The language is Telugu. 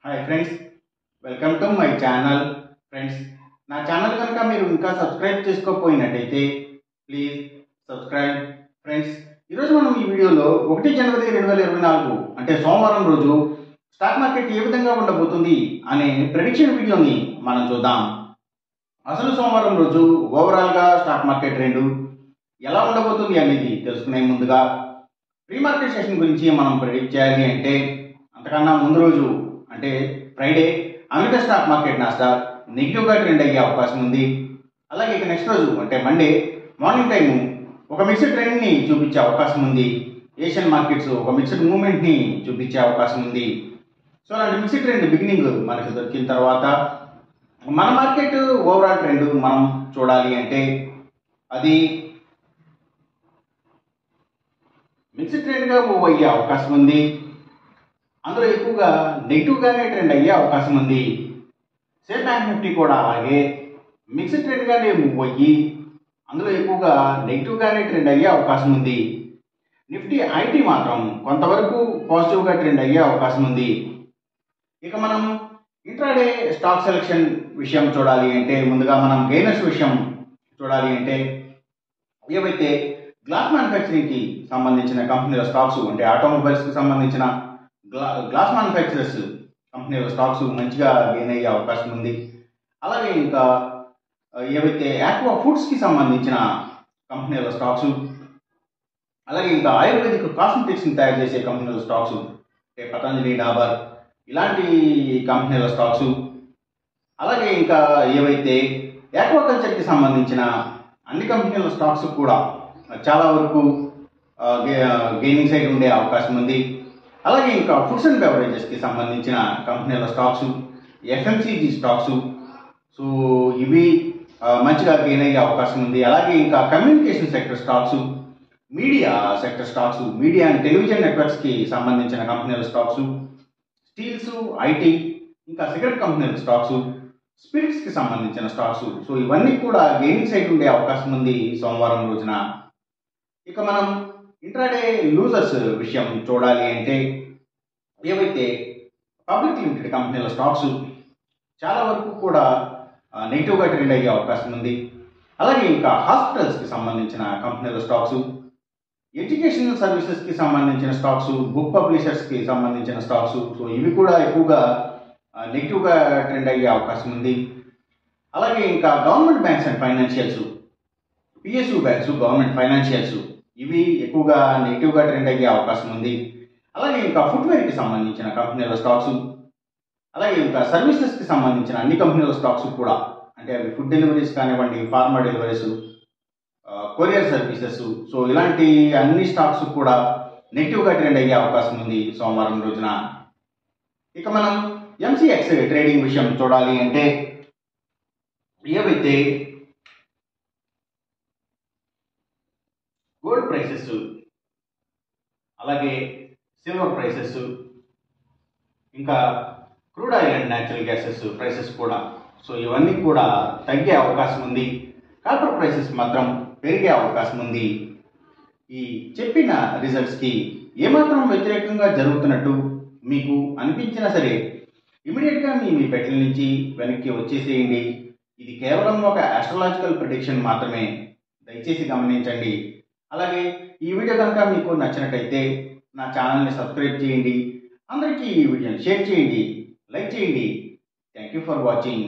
Hi friends, welcome to my channel. Friends, నా ఛానల్ కనుక మీరు ఇంకా సబ్స్క్రైబ్ చేసుకోకపోయినట్టయితే ప్లీజ్ సబ్స్క్రైబ్. ఫ్రెండ్స్, ఈరోజు మనం ఈ వీడియోలో 1 జనవరి 2024 అంటే సోమవారం రోజు స్టాక్ మార్కెట్ ఏ విధంగా ఉండబోతుంది అనే ప్రెడిక్షన్ వీడియోని మనం చూద్దాం. అసలు సోమవారం రోజు ఓవరాల్గా స్టాక్ మార్కెట్ ట్రెండ్ ఎలా ఉండబోతుంది అనేది తెలుసుకునే ముందుగా ప్రీ మార్కెట్ సెషన్ గురించి మనం ప్రెడిక్ట్ చేయాలి అంటే అంతకన్నా ముందు రోజు అంటే Friday America stock market Nasdaq నెగిటివ్గా ట్రెండ్ అయ్యే అవకాశం ఉంది. అలాగే ఇక నెక్స్ట్ రోజు అంటే మండే మార్నింగ్ టైము ఒక మిక్స్డ్ ట్రెండ్ని చూపించే అవకాశం ఉంది. ఏషియన్ మార్కెట్స్ ఒక మిక్స్డ్ మూవ్మెంట్ని చూపించే అవకాశం ఉంది. సో అలాంటి మిక్స్డ్ ట్రెండ్ బిగినింగ్ మనకు దొరికిన తర్వాత మన మార్కెట్ ఓవరాల్ ట్రెండ్ మనం చూడాలి అంటే అది మిక్స్డ్ ట్రెండ్గా మూవ్ అయ్యే అవకాశం ఉంది. అందులో ఎక్కువగా నెగిటివ్గానే ట్రెండ్ అయ్యే అవకాశం ఉంది. సేమ్ బ్యాంక్ నిఫ్టీ కూడా అలాగే మిక్స్డ్ ట్రెండ్గానే మూవ్ అయ్యి అందులో ఎక్కువగా నెగిటివ్గానే ట్రెండ్ అయ్యే అవకాశం ఉంది. నిఫ్టీ ఐటీ మాత్రం కొంతవరకు పాజిటివ్గా ట్రెండ్ అయ్యే అవకాశం ఉంది. ఇక మనం ఇంట్రాడే స్టాక్ సెలెక్షన్ విషయం చూడాలి అంటే ముందుగా మనం గెయినర్స్ విషయం చూడాలి అంటే ఏవైతే గ్లాస్ మ్యానుఫ్యాక్చరింగ్కి సంబంధించిన కంపెనీల స్టాక్స్ అంటే ఆటోమొబైల్స్కి సంబంధించిన గ్లాస్ మ్యానుఫ్యాక్చరర్స్ కంపెనీల స్టాక్స్ మంచిగా గెయిన్ అయ్యే అవకాశం ఉంది. అలాగే ఇంకా ఏవైతే ఆక్వా ఫుడ్స్కి సంబంధించిన కంపెనీల స్టాక్స్, అలాగే ఇంకా ఆయుర్వేదిక్ కాస్మెటిక్స్ని తయారు చేసే కంపెనీల స్టాక్స్ అంటే పతంజలి, డాబర్ ఇలాంటి కంపెనీల స్టాక్స్, అలాగే ఇంకా ఏవైతే ఆక్వాకల్చర్కి సంబంధించిన అన్ని కంపెనీల స్టాక్స్ కూడా చాలా వరకు గెయినింగ్ సైడ్ ఉండే అవకాశం ఉంది. అలాగే ఇంకా ఫుడ్స్ అండ్ బెవరేజెస్కి సంబంధించిన కంపెనీల స్టాక్స్, ఎఫ్ఎంసీజీ స్టాక్స్, సో ఇవి మంచిగా గెయిన్ అయ్యే అవకాశం ఉంది. అలాగే ఇంకా communication sector stocks, media sector stocks, media and television నెట్వర్క్స్కి సంబంధించిన కంపెనీల స్టాక్స్, స్టీల్స్, ఐటీ, ఇంకా సిగరెట్ కంపెనీల స్టాక్స్, స్పిరిట్స్కి సంబంధించిన స్టాక్స్, సో ఇవన్నీ కూడా గెయినింగ్ సైడ్ ఉండే అవకాశం ఉంది సోమవారం రోజున. ఇక మనం ఇంట్రాడే లూజర్స్ విషయం చూడాలి అంటే ఏవైతే పబ్లిక్ లిమిటెడ్ కంపెనీల స్టాక్స్ చాలా వరకు కూడా నెగిటివ్గా ట్రెండ్ అయ్యే అవకాశం ఉంది. అలాగే ఇంకా హాస్పిటల్స్కి సంబంధించిన కంపెనీల స్టాక్స్, ఎడ్యుకేషనల్ సర్వీసెస్కి సంబంధించిన స్టాక్స్, బుక్ పబ్లిషర్స్కి సంబంధించిన స్టాక్స్, సో ఇవి కూడా ఎక్కువగా నెగిటివ్గా ట్రెండ్ అయ్యే అవకాశం ఉంది. అలాగే ఇంకా government banks and financials, PSU banks, government financials ఇవి ఎక్కువగా నెగిటివ్గా ట్రెండ్ అయ్యే అవకాశం ఉంది. అలాగే ఇంకా ఫుట్వేర్కి సంబంధించిన కంపెనీల స్టాక్స్, అలాగే ఇంకా సర్వీసెస్కి సంబంధించిన అన్ని కంపెనీల స్టాక్స్ కూడా అంటే అవి ఫుడ్ డెలివరీస్ కానివ్వండి, pharma deliveries, courier services, so ఇలాంటి అన్ని స్టాక్స్ కూడా నెగిటివ్గా ట్రెండ్ అయ్యే అవకాశం ఉంది సోమవారం రోజున. ఇక మనం ఎంసీఎక్స్ ట్రేడింగ్ విషయం చూడాలి అంటే ఏవైతే గోల్డ్ ప్రైసెస్, అలాగే సిల్వర్ ప్రైసెస్, ఇంకా crude oil and natural gases prices కూడా, సో ఇవన్నీ కూడా తగ్గే అవకాశం ఉంది. కాపర్ ప్రైసెస్ మాత్రం పెరిగే అవకాశం ఉంది. ఈ చెప్పిన రిజల్ట్స్కి ఏమాత్రం వ్యతిరేకంగా జరుగుతున్నట్టు మీకు అనిపించినా సరే ఇమీడియట్గా మీ పెట్టెల నుంచి వెనక్కి వచ్చేసేయండి. ఇది కేవలం ఒక ఆస్ట్రాలజికల్ ప్రిడిక్షన్ మాత్రమే, దయచేసి గమనించండి. అలాగే ఈ వీడియో కనుక మీకు నచ్చినట్టయితే నా ఛానల్ని సబ్స్క్రైబ్ చేయండి, అందరికీ ఈ వీడియోని షేర్ చేయండి, లైక్ చేయండి. Thank you for watching.